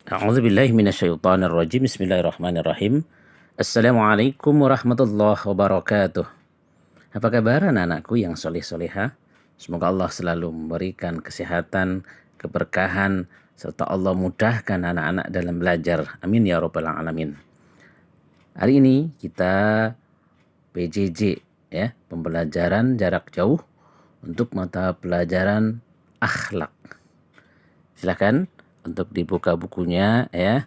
A'udzubillahi minasyaitonirrajim. Bismillahirrahmanirrahim. Assalamualaikum warahmatullahi wabarakatuh. Apa kabar anak-anakku yang soleh-soleha? Semoga Allah selalu memberikan kesehatan, keberkahan, serta Allah mudahkan anak-anak dalam belajar. Amin ya rabbal alamin. Hari ini kita PJJ ya, pembelajaran jarak jauh untuk mata pelajaran akhlak. Silakan untuk dibuka bukunya ya.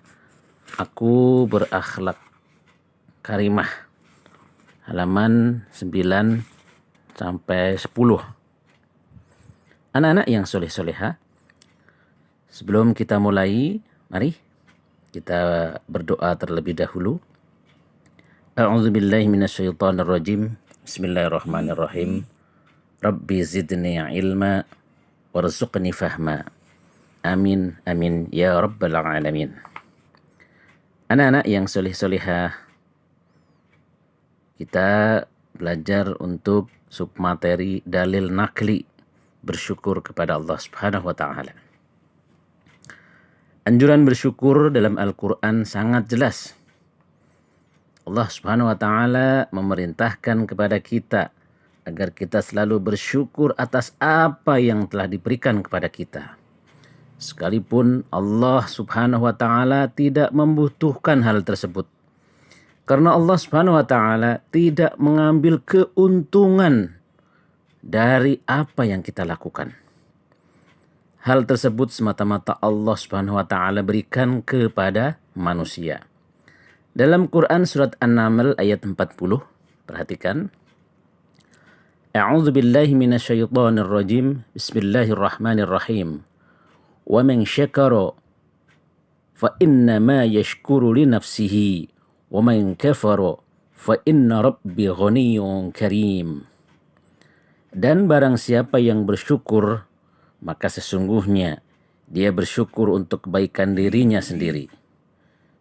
Aku berakhlak karimah. Halaman 9 sampai 10. Anak-anak yang soleh-soleha, sebelum kita mulai, mari kita berdoa terlebih dahulu. A'udzubillahi minasyaitonirrajim. Bismillahirrahmanirrahim. Rabbi zidni ilma warzuqni fahma. Amin, amin, ya rabbal alamin. Anak-anak yang soleh-soleha, kita belajar untuk submateri dalil nakli, bersyukur kepada Allah Subhanahu wa Ta'ala. Anjuran bersyukur dalam Al-Quran sangat jelas. Allah Subhanahu wa Ta'ala memerintahkan kepada kita agar kita selalu bersyukur atas apa yang telah diberikan kepada kita. Sekalipun Allah Subhanahu wa Ta'ala tidak membutuhkan hal tersebut. Karena Allah Subhanahu wa Ta'ala tidak mengambil keuntungan dari apa yang kita lakukan. Hal tersebut semata-mata Allah Subhanahu wa Ta'ala berikan kepada manusia. Dalam Quran surat An-Naml ayat 40, perhatikan. A'udzu billahi minasyaitonir rajim. Bismillahirrahmanirrahim. Wa man syakara fa innama yashkuru li nafsihi wa man kafara fa inna rabbi ghaniyyun karim. Dan barang siapa yang bersyukur, maka sesungguhnya dia bersyukur untuk kebaikan dirinya sendiri.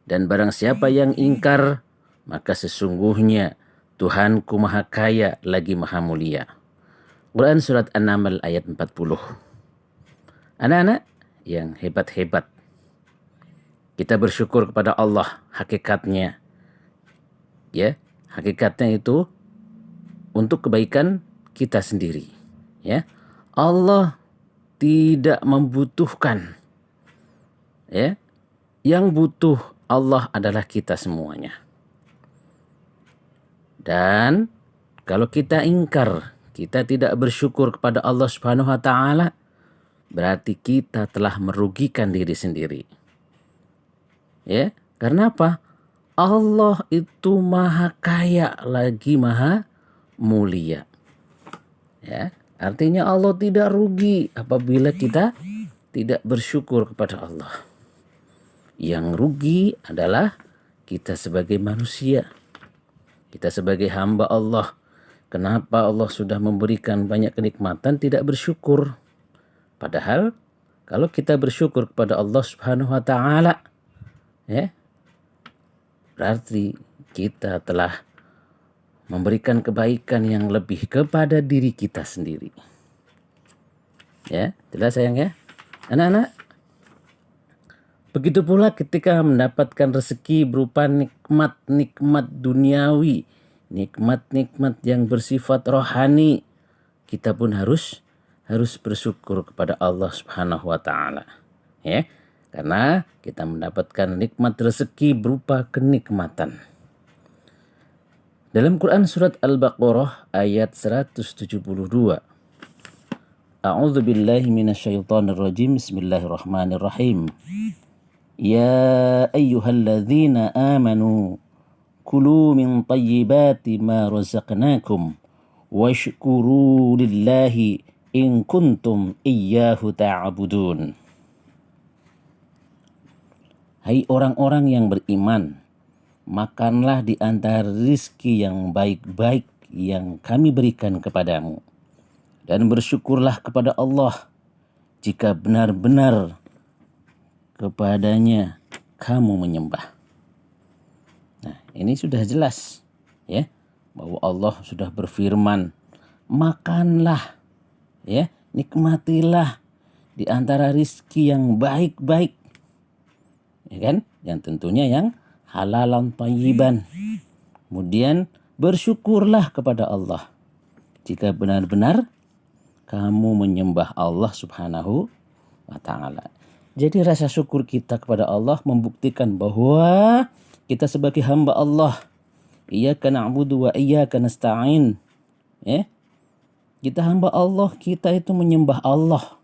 Dan barang siapa yang ingkar, maka sesungguhnya Tuhanku Maha Kaya lagi Maha Mulia. Quran surat An-Naml ayat 40. Anak-anak yang hebat-hebat, kita bersyukur kepada Allah hakikatnya. Ya, hakikatnya itu untuk kebaikan kita sendiri. Ya, Allah tidak membutuhkan. Ya, yang butuh Allah adalah kita semuanya. Dan kalau kita ingkar, kita tidak bersyukur kepada Allah Subhanahu wa Ta'ala, berarti kita telah merugikan diri sendiri. Ya, karena apa? Allah itu Maha Kaya lagi Maha Mulia. Ya, artinya Allah tidak rugi apabila kita tidak bersyukur kepada Allah. Yang rugi adalah kita sebagai manusia. Kita sebagai hamba Allah. Kenapa Allah sudah memberikan banyak kenikmatan tidak bersyukur? Padahal kalau kita bersyukur kepada Allah Subhanahu wa Ta'ala, ya, berarti kita telah memberikan kebaikan yang lebih kepada diri kita sendiri. Ya, jelas sayang ya? Anak-anak, begitu pula ketika mendapatkan rezeki berupa nikmat-nikmat duniawi, nikmat-nikmat yang bersifat rohani, kita pun harus bersyukur kepada Allah Subhanahu wa Ta'ala. Ya, karena kita mendapatkan nikmat rezeki berupa kenikmatan. Dalam Quran surat Al-Baqarah ayat 172. A'udzu billahi minasyaitonir rajim. Bismillahirrahmanirrahim. Ya ayyuhalladzina amanu kulu min thayyibati ma razaqnakum washkuru lillahi in kuntum iyyahu ta'budun. Hai orang-orang yang beriman, makanlah di antara rizki yang baik-baik yang kami berikan kepadamu, dan bersyukurlah kepada Allah jika benar-benar kepadanya kamu menyembah. Nah, ini sudah jelas ya, bahwa Allah sudah berfirman, makanlah, ya, nikmatilah di antara rizki yang baik-baik. ya kan? Yang tentunya yang halalan thayyiban. Kemudian bersyukurlah kepada Allah jika benar-benar kamu menyembah Allah Subhanahu wa Ta'ala. Jadi rasa syukur kita kepada Allah membuktikan bahwa kita sebagai hamba Allah, iyyaka na'budu wa iyyaka nasta'in. Ya. Kita hamba Allah, kita itu menyembah Allah.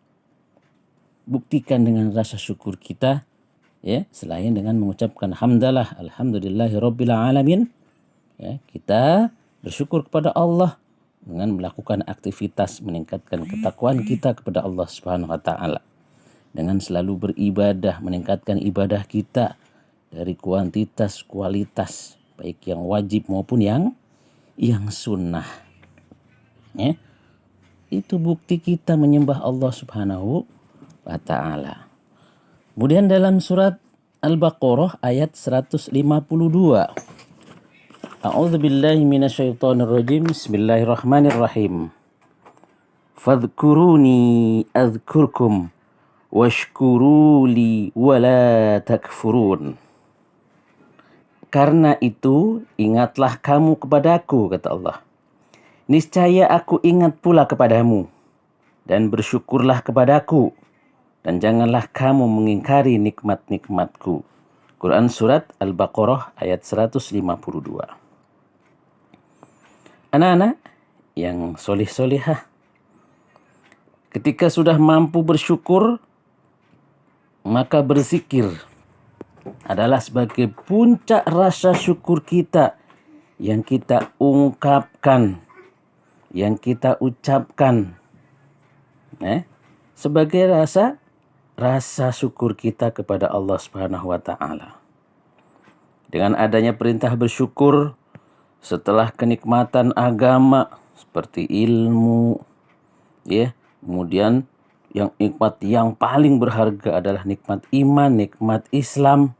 Buktikan dengan rasa syukur kita, ya, selain dengan mengucapkan hamdalah, alhamdulillahi rabbil alamin. Ya, kita bersyukur kepada Allah dengan melakukan aktivitas meningkatkan ketakwaan kita kepada Allah Subhanahu wa Ta'ala. Dengan selalu beribadah, meningkatkan ibadah kita dari kuantitas, kualitas, baik yang wajib maupun yang sunnah. Ya. Itu bukti kita menyembah Allah Subhanahu wa Ta'ala. Kemudian dalam surat Al-Baqarah ayat 152. A'udzu billahi minasyaitonir rajim. Bismillahirrahmanirrahim. Fadhkuruni adzkurkum washkuruli wala takfurun. Karena itu ingatlah kamu kepadaku, kata Allah. Niscaya aku ingat pula kepadamu, dan bersyukurlah kepadaku, dan janganlah kamu mengingkari nikmat-nikmatku. Quran Surat Al-Baqarah ayat 152. Anak-anak yang solih-solihah, ketika sudah mampu bersyukur, maka berzikir adalah sebagai puncak rasa syukur kita yang kita ungkapkan, yang kita ucapkan, sebagai rasa syukur kita kepada Allah Subhanahu wa Ta'ala. Dengan adanya perintah bersyukur setelah kenikmatan agama seperti ilmu, ya, kemudian yang nikmat yang paling berharga adalah nikmat iman, nikmat Islam,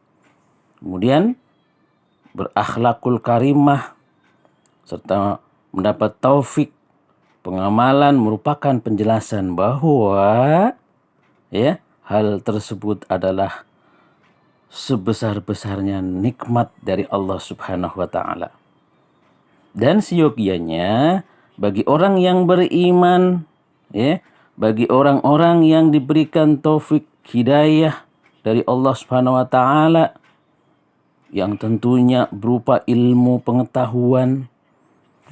kemudian berakhlakul karimah, serta mendapat taufik pengamalan merupakan penjelasan bahwa, ya, hal tersebut adalah sebesar-besarnya nikmat dari Allah Subhanahu wa Ta'ala. Dan seyogianya bagi orang yang beriman, ya, bagi orang-orang yang diberikan taufik hidayah dari Allah Subhanahu wa Ta'ala, yang tentunya berupa ilmu pengetahuan,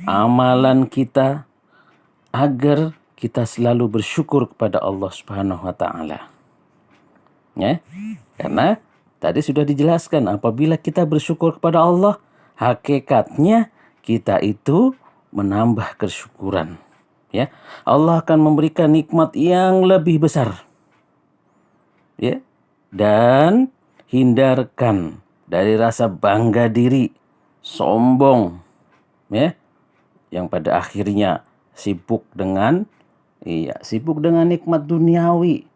amalan kita, agar kita selalu bersyukur kepada Allah Subhanahu wa Ta'ala. Ya, karena tadi sudah dijelaskan, apabila kita bersyukur kepada Allah, hakikatnya kita itu menambah kesyukuran. Ya, Allah akan memberikan nikmat yang lebih besar. Ya, dan hindarkan dari rasa bangga diri, sombong, ya, yang pada akhirnya sibuk dengan nikmat duniawi,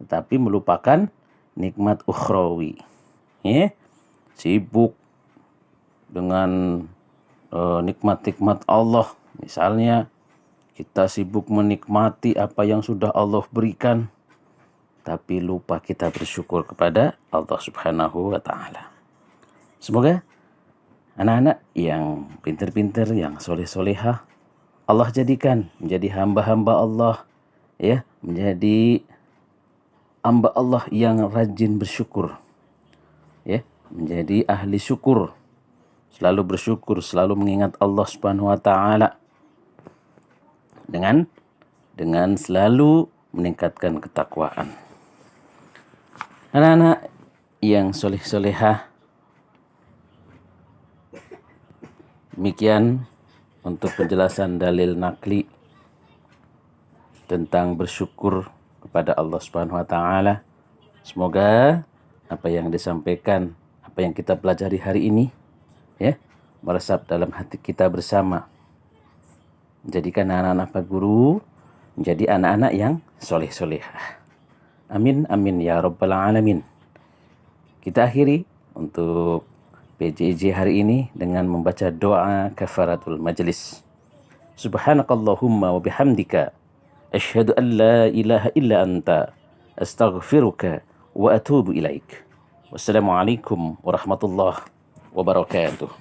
tetapi melupakan nikmat ukhrawi. Ya, sibuk dengan nikmat-nikmat Allah. Misalnya kita sibuk menikmati apa yang sudah Allah berikan, tapi lupa kita bersyukur kepada Allah Subhanahu wa Ta'ala. Semoga anak-anak yang pintar-pintar, yang soleh-solehah, Allah jadikan menjadi hamba-hamba Allah, ya, menjadi hamba Allah yang rajin bersyukur, ya, menjadi ahli syukur, selalu bersyukur, selalu mengingat Allah Subhanahu wa Ta'ala, dengan selalu meningkatkan ketakwaan. Anak-anak yang soleh-solehah, demikian untuk penjelasan dalil nakli tentang bersyukur kepada Allah Subhanahu wa Ta'ala. Semoga apa yang disampaikan, apa yang kita pelajari hari ini, ya, meresap dalam hati kita bersama. Menjadikan anak-anak Pak Guru menjadi anak-anak yang soleh-solehah. Amin, amin ya rabbal alamin. Kita akhiri untuk PJJ hari ini dengan membaca doa kafaratul majlis. Subhanakallahumma wa bihamdika asyhadu an la ilaha illa anta astaghfiruka wa atubu ilaik. Wassalamualaikum warahmatullahi wabarakatuh.